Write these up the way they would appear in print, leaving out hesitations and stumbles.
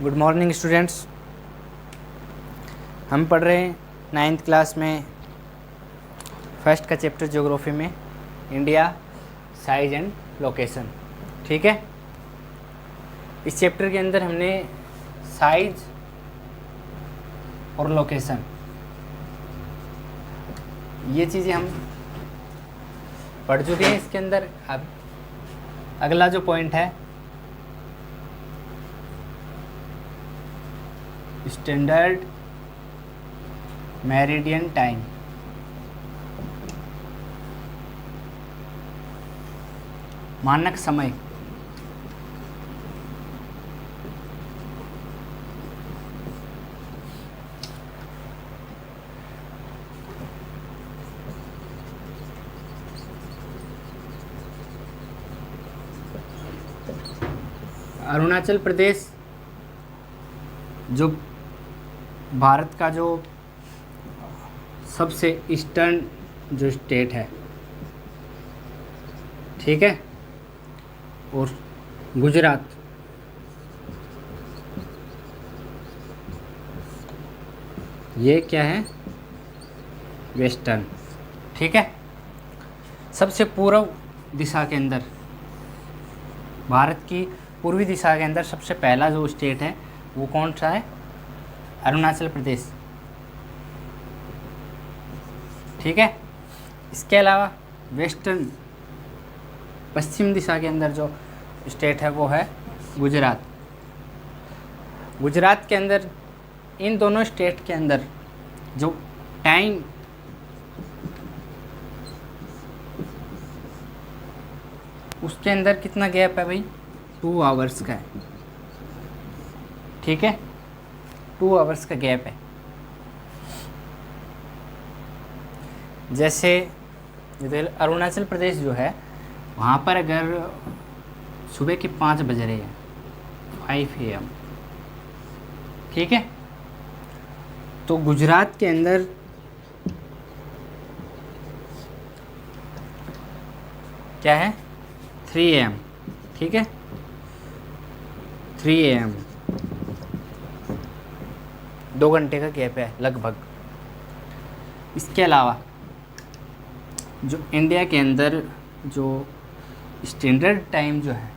Good morning students. हम पढ़ रहे हैं 9th क्लास में फर्स्ट का चैप्टर ज्योग्राफी में इंडिया साइज एंड लोकेशन। ठीक है, इस चैप्टर के अंदर हमने साइज और लोकेशन ये चीज़ें हम पढ़ चुके हैं। इसके अंदर अब अगला जो पॉइंट है स्टैंडर्ड मेरिडियन टाइम। मानक समय। अरुणाचल प्रदेश जो भारत का जो सबसे ईस्टर्न जो स्टेट है, ठीक है, और गुजरात ये क्या है, वेस्टर्न। ठीक है, सबसे पूर्व दिशा के अंदर, भारत की पूर्वी दिशा के अंदर सबसे पहला जो स्टेट है वो कौन सा है, अरुणाचल प्रदेश। ठीक है, इसके अलावा वेस्टर्न पश्चिम दिशा के अंदर जो स्टेट है वो है गुजरात। गुजरात के अंदर इन दोनों स्टेट के अंदर जो टाइम उसके अंदर कितना गैप है भाई, 2 आवर्स का है। ठीक है, 2 आवर्स का गैप है। जैसे अरुणाचल प्रदेश जो है वहाँ पर अगर सुबह के 5 बज रहे हैं 5 AM, ठीक है, तो गुजरात के अंदर क्या है, 3 AM। ठीक है, 3 AM 2 घंटे का गैप है लगभग। इसके अलावा जो इंडिया के अंदर जो स्टैंडर्ड टाइम जो है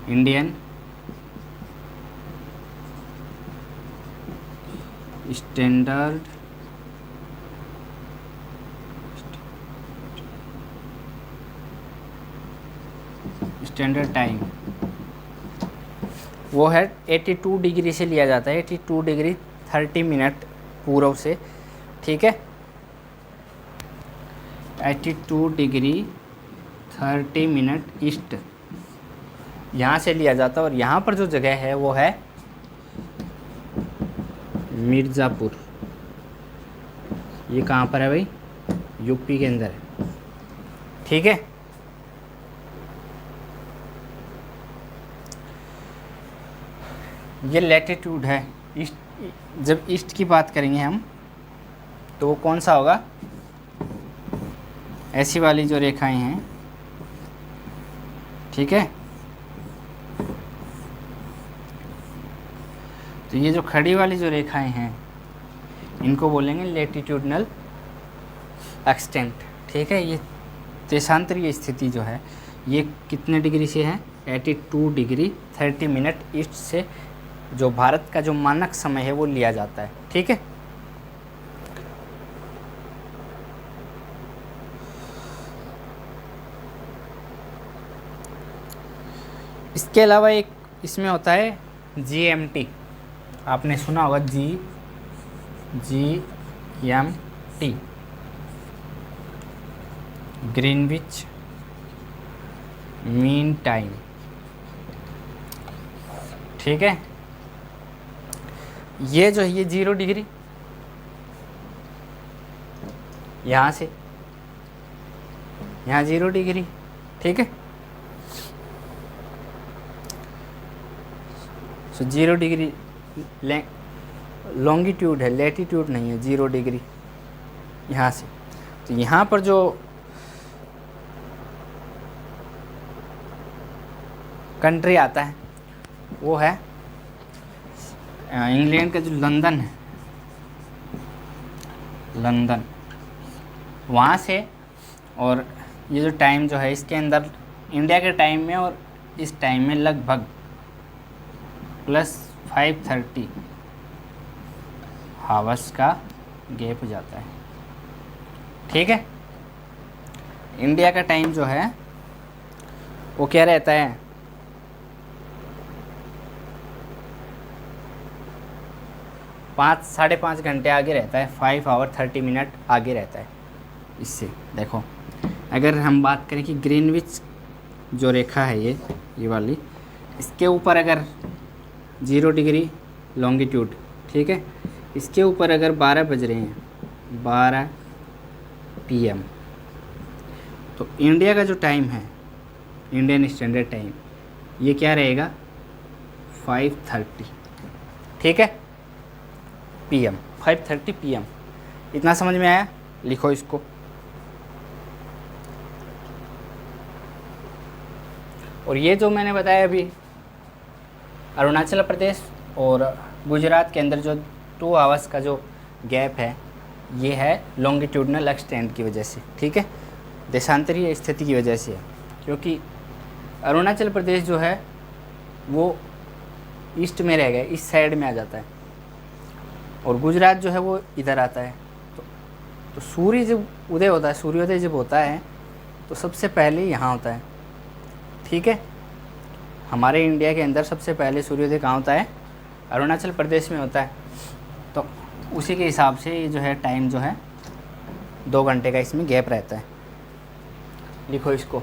इंडियन स्टैंडर्ड टाइम वो है 82 डिग्री से लिया जाता है, 82 डिग्री 30 मिनट पूर्व से। ठीक है, 82 डिग्री 30 मिनट ईस्ट यहाँ से लिया जाता है। और यहाँ पर जो जगह है वो है मिर्ज़ापुर। ये कहाँ पर है भाई, यूपी के अंदर है। ठीक है, ये लैटिट्यूड है। ईस्ट, जब ईस्ट की बात करेंगे हम तो वो कौन सा होगा, ऐसी वाली जो रेखाएं हैं। ठीक है, तो ये जो खड़ी वाली जो रेखाएं हैं इनको बोलेंगे लैटिट्यूडनल एक्सटेंट। ठीक है, ये देशांतरीय स्थिति जो है ये कितने डिग्री से है, 82 डिग्री 30 मिनट ईस्ट से जो भारत का जो मानक समय है वो लिया जाता है। ठीक है, इसके अलावा एक इसमें होता है GMT। आपने सुना होगा GMT, ग्रीनविच मीन टाइम। ठीक है, ये जो है ये 0 डिग्री यहाँ से यहाँ 0 डिग्री। ठीक है, सो 0 डिग्री लॉन्गिट्यूड है, लैटिट्यूड नहीं है, 0 डिग्री यहाँ से। तो यहाँ पर जो कंट्री आता है वो है इंग्लैंड का जो लंदन है, लंदन, वहाँ से। और ये जो टाइम जो है इसके अंदर इंडिया के टाइम में और इस टाइम में लगभग +5:30 हावर्स का गैप हो जाता है। ठीक है, इंडिया का टाइम जो है वो क्या रहता है, 5-5.5 घंटे आगे रहता है, 5 आवर 30 मिनट आगे रहता है इससे। देखो अगर हम बात करें कि ग्रीनविच जो रेखा है ये वाली, इसके ऊपर अगर 0 डिग्री लॉन्गिट्यूड, ठीक है, इसके ऊपर अगर 12 बज रहे हैं, 12 PM, तो इंडिया का जो टाइम है, इंडियन स्टैंडर्ड टाइम, ये क्या रहेगा, 5:30, ठीक है, PM, 5:30 PM। इतना समझ में आया? लिखो इसको। और ये जो मैंने बताया अभी, अरुणाचल प्रदेश और गुजरात के अंदर जो 2 आवर्स का जो गैप है, ये है लॉन्गिट्यूडनल एक्सटेंट की वजह से, ठीक है, देशांतरीय स्थिति की वजह से है। क्योंकि अरुणाचल प्रदेश जो है वो ईस्ट में रह गया, इस साइड में आ जाता है, और गुजरात जो है वो इधर आता है। तो सूर्य जब उदय होता है, सूर्योदय जब होता है तो सबसे पहले यहाँ होता है, ठीक है। हमारे इंडिया के अंदर सबसे पहले सूर्योदय कहाँ होता है, अरुणाचल प्रदेश में होता है। तो उसी के हिसाब से ये जो है टाइम जो है 2 घंटे का इसमें गैप रहता है। लिखो इसको।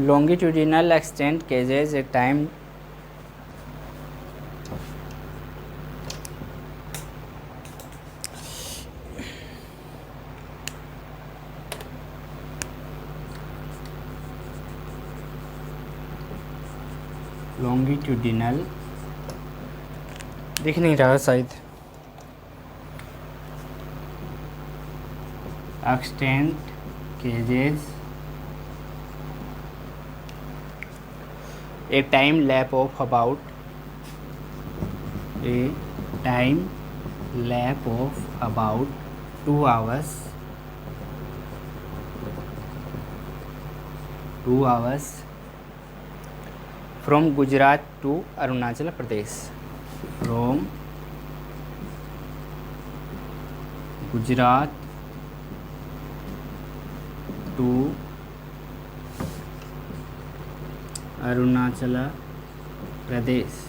longitudinal extent causes a time longitudinal दिख नहीं रहा शायद, extent causes a time lapse of about 2 hours from Gujarat to Arunachal Pradesh, from Gujarat to Arunachal Pradesh.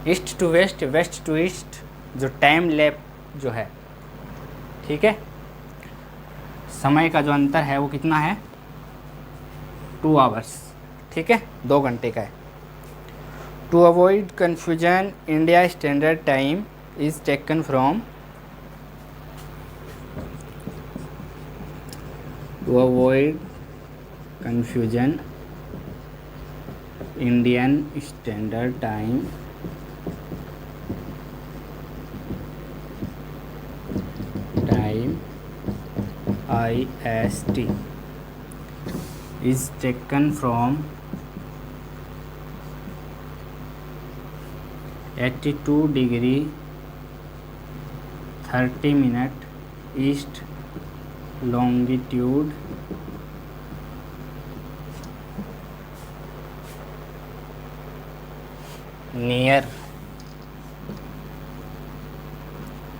East to west, west to east जो टाइम लैप जो है, ठीक है, समय का जो अंतर है वो कितना है, 2 आवर्स, ठीक है, 2 घंटे का है। To avoid confusion, India standard time is taken from, to avoid confusion, Indian Standard Time IST is taken from 82 degree 30 minute east longitude near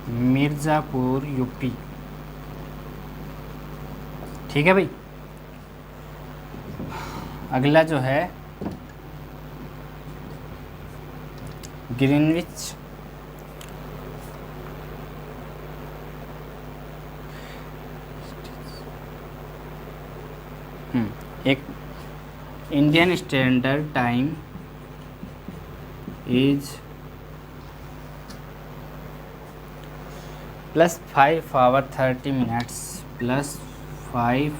Mirzapur UP, ठीक है भाई। अगला जो है ग्रीनविच, एक Indian standard time is plus 5 hour 30 minutes plus 5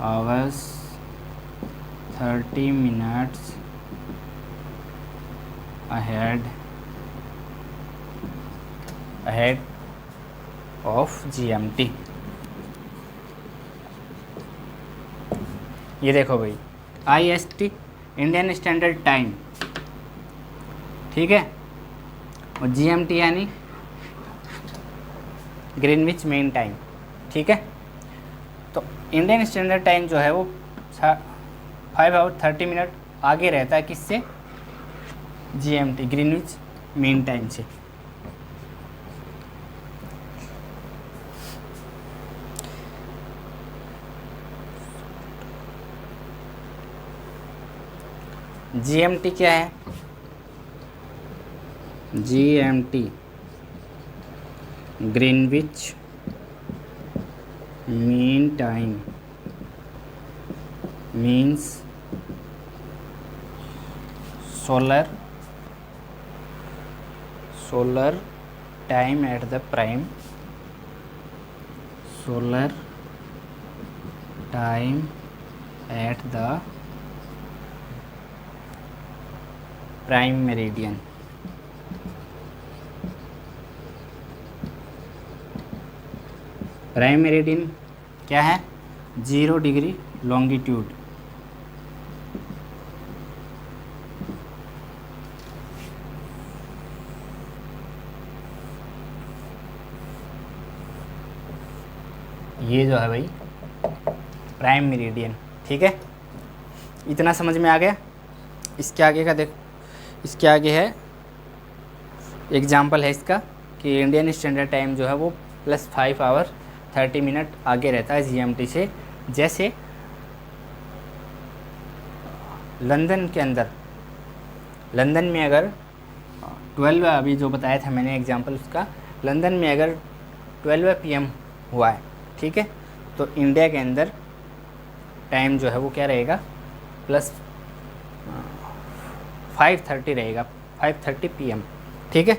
hours 30 minutes ahead of GMT। ये देखो भाई, IST इंडियन स्टैंडर्ड टाइम, ठीक है, और GMT यानी ग्रीनविच मेन टाइम, ठीक है। तो इंडियन स्टैंडर्ड टाइम जो है वो 5 आवर 30 मिनट आगे रहता है किससे? GMT ग्रीनविच मेन टाइम से। GMT क्या है? GMT Greenwich mean time means solar time at the prime, solar time at the prime meridian. Prime meridian क्या है? 0 डिग्री लॉन्गिट्यूड। ये जो है भाई प्राइम मेरिडियन, ठीक है, इतना समझ में आ गया। इसके आगे का देखो, इसके आगे है एग्जाम्पल है इसका कि इंडियन स्टैंडर्ड टाइम जो है वो प्लस 5 आवर 30 मिनट आगे रहता है GMT से। जैसे लंदन के अंदर, लंदन में अगर 12, अभी जो बताया था मैंने एग्जांपल उसका, लंदन में अगर 12 PM हुआ है, ठीक है, तो इंडिया के अंदर टाइम जो है वो क्या रहेगा? प्लस 5:30 रहेगा, 5:30 PM, ठीक है।